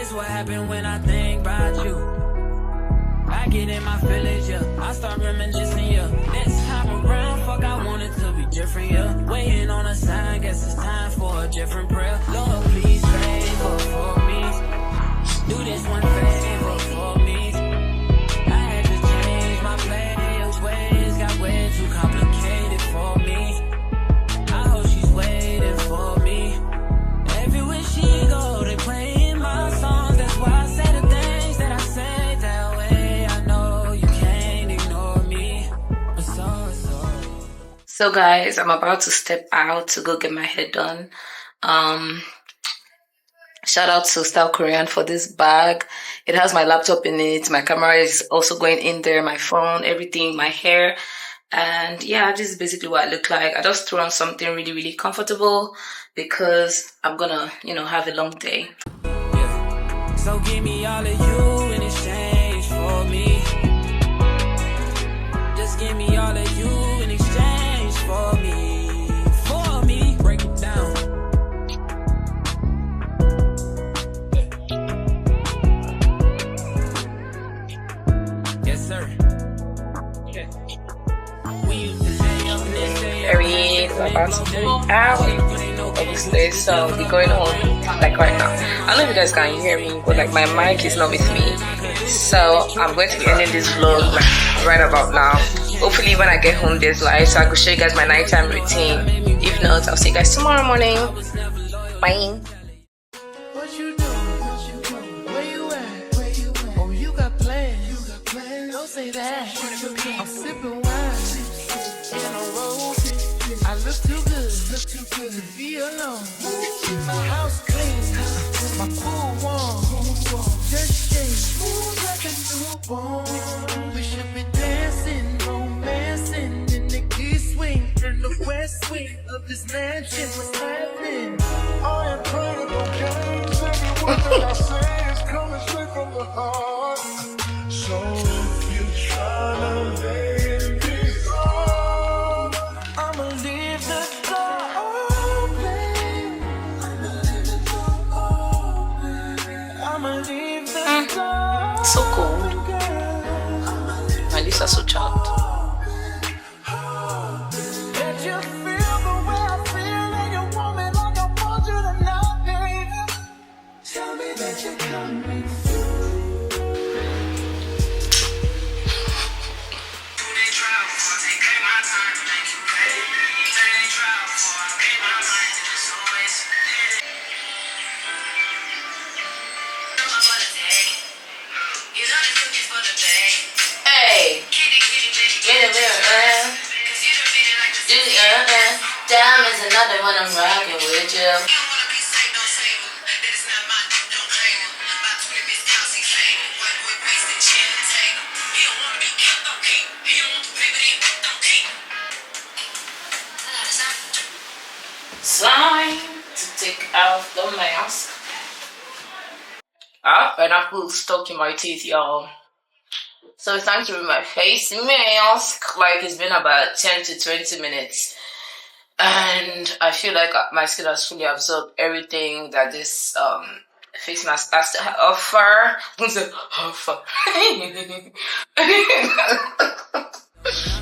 This what happened when I think about you. I get in my feelings, yeah. I start reminiscing, yeah. Next time around, fuck, I want it to be different, yeah. Waiting on a sign, guess it's time for a different prayer. Lord, please favor for me. Do this one favor for me. I had to change my players' ways. Got way too complicated for me. I hope she's waiting for me. Everywhere she go, they playing my songs. That's why I say the things that I say that way. I know you can't ignore me. So guys, I'm about to step out to go get my hair done. Shout out to Style Korean for this bag. It has my laptop in it. My camera is also going in there, my phone, everything, my hair. And yeah, this is basically what I look like. I just threw on something really, really comfortable because I'm gonna, have a long day. Yeah. So give me all of you in exchange for me. Just give me all of you in exchange for me. For me. Break it down. Yes, sir. Okay. We're about to go out of this place, so we're going home like right now. I don't know if you guys can hear me, but like my mic is not with me, so I'm going to be ending this vlog like right about now. Hopefully when I get home there's light, so I could show you guys my nighttime routine. If not, I'll see you guys tomorrow morning. Bye. What you doing? Where you at? Oh, you got plans. Don't say that. I'm sipping wine in a row. I look too good to be alone. My house clean, my pool warm, just shake smooth like a newborn. We should be dancing, romancing in the east swing and the west wing of this mansion. What's happening? I am playing no games. Every word that I say is coming straight from the heart. So if you tryna lay in this arm, I'ma leave the door open. I'ma leave the door. So cold. My lips are so chapped. Let you feel the way I feel, and you want me like I want you tonight, baby. Tell me that you're coming through. Hey, diamonds another one I'm rocking with you. Time to take out the mask. Pineapple stuck in my teeth, y'all. So it's time to remove my face mask. Like, it's been about 10 to 20 minutes. And I feel like my skin has fully absorbed everything that this face mask has to offer.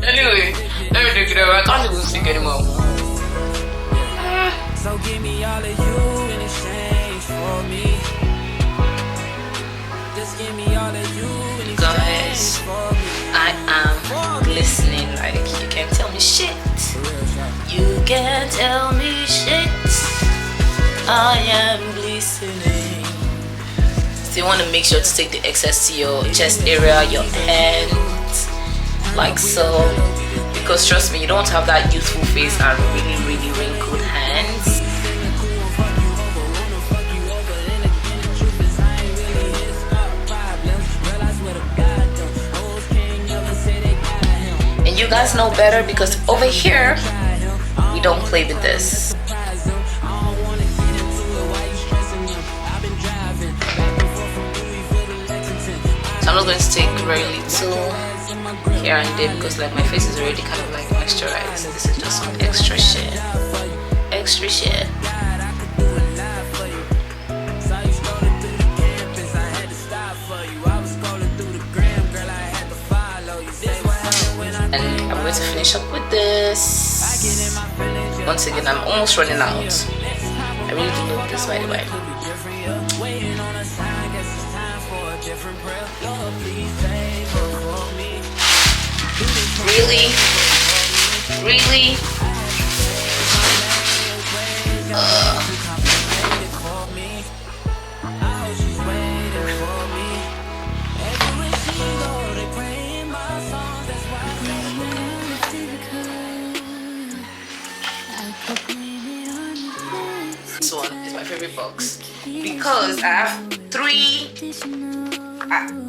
Anyway, let me take it over. I can't even speak anymore. So give me all of you in exchange for me. Just give me all of you in exchange for me. I am glistening, like you can't tell me shit. You can't tell me shit. I am glistening. So you want to make sure to take the excess to your chest area, your hands, like so. Because trust me, you don't have that youthful face and really, really wrinkled hands. You guys know better because over here we don't play with this. So I'm not going to take very little here and there because like my face is already kind of like moisturized. This is just some extra shit. Extra shit. And I'm going to finish up with this. Once again, I'm almost running out. I really do love this, by the way. Really? Really? This one is my favorite box because I have three. I'm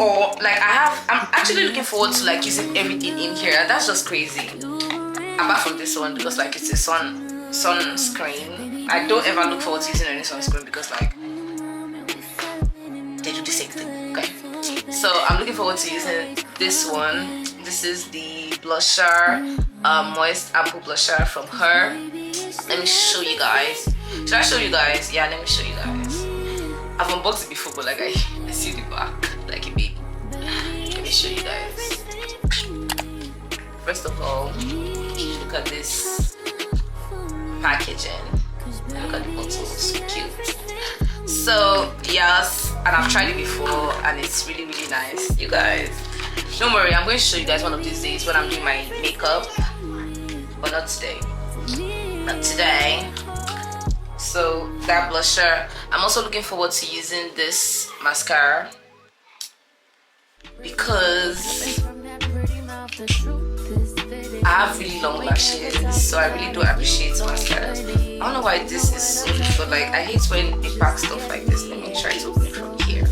actually looking forward to like using everything in here, and that's just crazy. Apart from this one, because like it's a sunscreen. I don't ever look forward to using any sunscreen because like they do the same thing. Okay, so I'm looking forward to using this one. This is the blusher, moist apple blusher from her. Let me show you guys. Should I show you guys? Yeah, let me show you guys. I've unboxed it before, but like I see the back like a baby. Let me show you guys. First of all, look at this packaging. Look at the bottles, cute. So yes, and I've tried it before, and it's really nice. You guys, don't worry. I'm going to show you guys one of these days when I'm doing my makeup, but not today. Not today. So that blusher. I'm also looking forward to using this mascara because I have really long lashes, so I really do appreciate mascara. I don't know why this is so good, but like I hate when they pack stuff like this. Let me try to open it from here.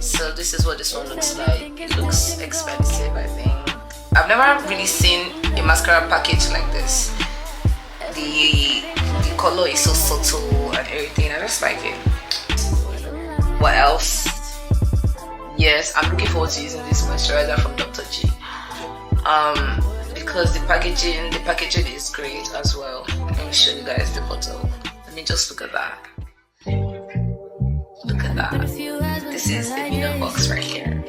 So this is what this one looks like. It looks expensive, I think. I've never really seen a mascara package like this. The color is so subtle and everything. I just like it. What else? Yes, I'm looking forward to using this moisturizer from Dr. G. Because the packaging is great as well. Let me show you guys the bottle. Let me just look at that. Look at that. This is the middle box right here.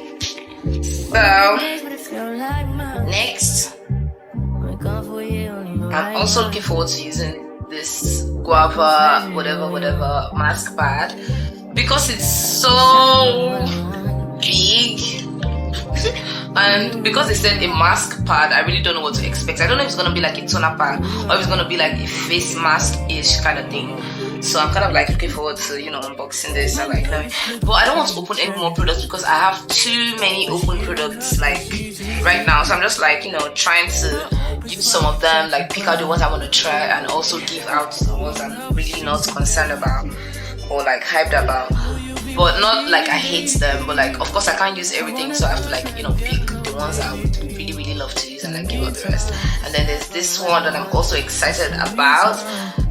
So next, I'm also looking forward to using this guava whatever mask pad because it's so big. And because they said a mask pad, I really don't know what to expect. I don't know if it's gonna be like a toner pad or if it's gonna be like a face mask-ish kind of thing. So I'm kind of like looking forward to, you know, unboxing this and like knowing. But I don't want to open any more products because I have too many open products like right now. So I'm just like, you know, trying to use some of them, like pick out the ones I want to try and also give out the ones I'm really not concerned about or like hyped about. But not like I hate them, but like of course I can't use everything, so I have to like, you know, pick the ones I would really love to use and like give out the rest. And then there's this one that I'm also excited about.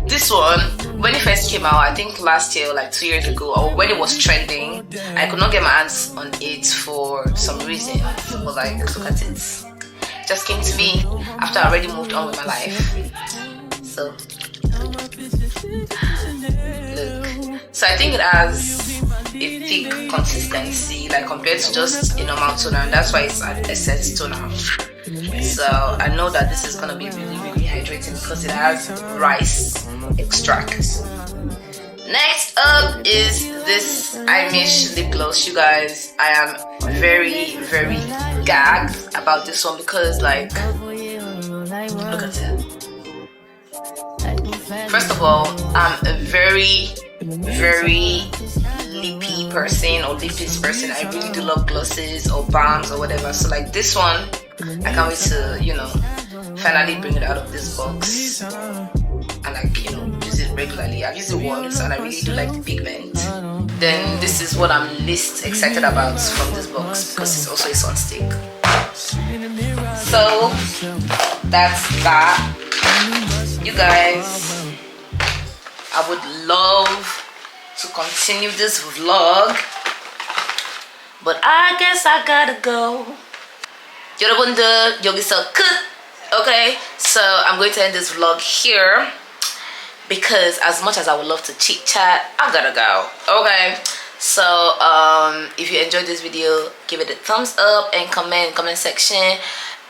This one, when it first came out, I think last year or like 2 years ago, or when it was trending, I could not get my hands on it for some reason. But like, look at it. It just came to me after I already moved on with my life. So look. So I think it has a thick consistency, like compared to just a normal toner, and that's why it's an essence toner. So I know that this is gonna be really hydrating because it has rice extract. Next up is this Irish lip gloss. You guys, I am very gagged about this one because like, look at it. First of all, I'm a very lippy person or lippist person. I really do love glosses or balms or whatever. So like this one, I can't wait to, you know, finally bring it out of this box and like, you know, use it regularly. I've used it once and I really do like the pigment. Then this is what I'm least excited about from this box because it's also a sunstick. So that's that. You guys, I would love to continue this vlog, but I guess I gotta go. 여러분들 여기서 끝. Okay, so I'm going to end this vlog here because as much as I would love to chit chat, I gotta go. Okay, so If you enjoyed this video, give it a thumbs up and comment section.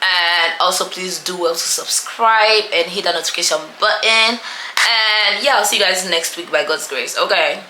And also please do well to subscribe and hit the notification button. And yeah, I'll see you guys next week by God's grace. Okay.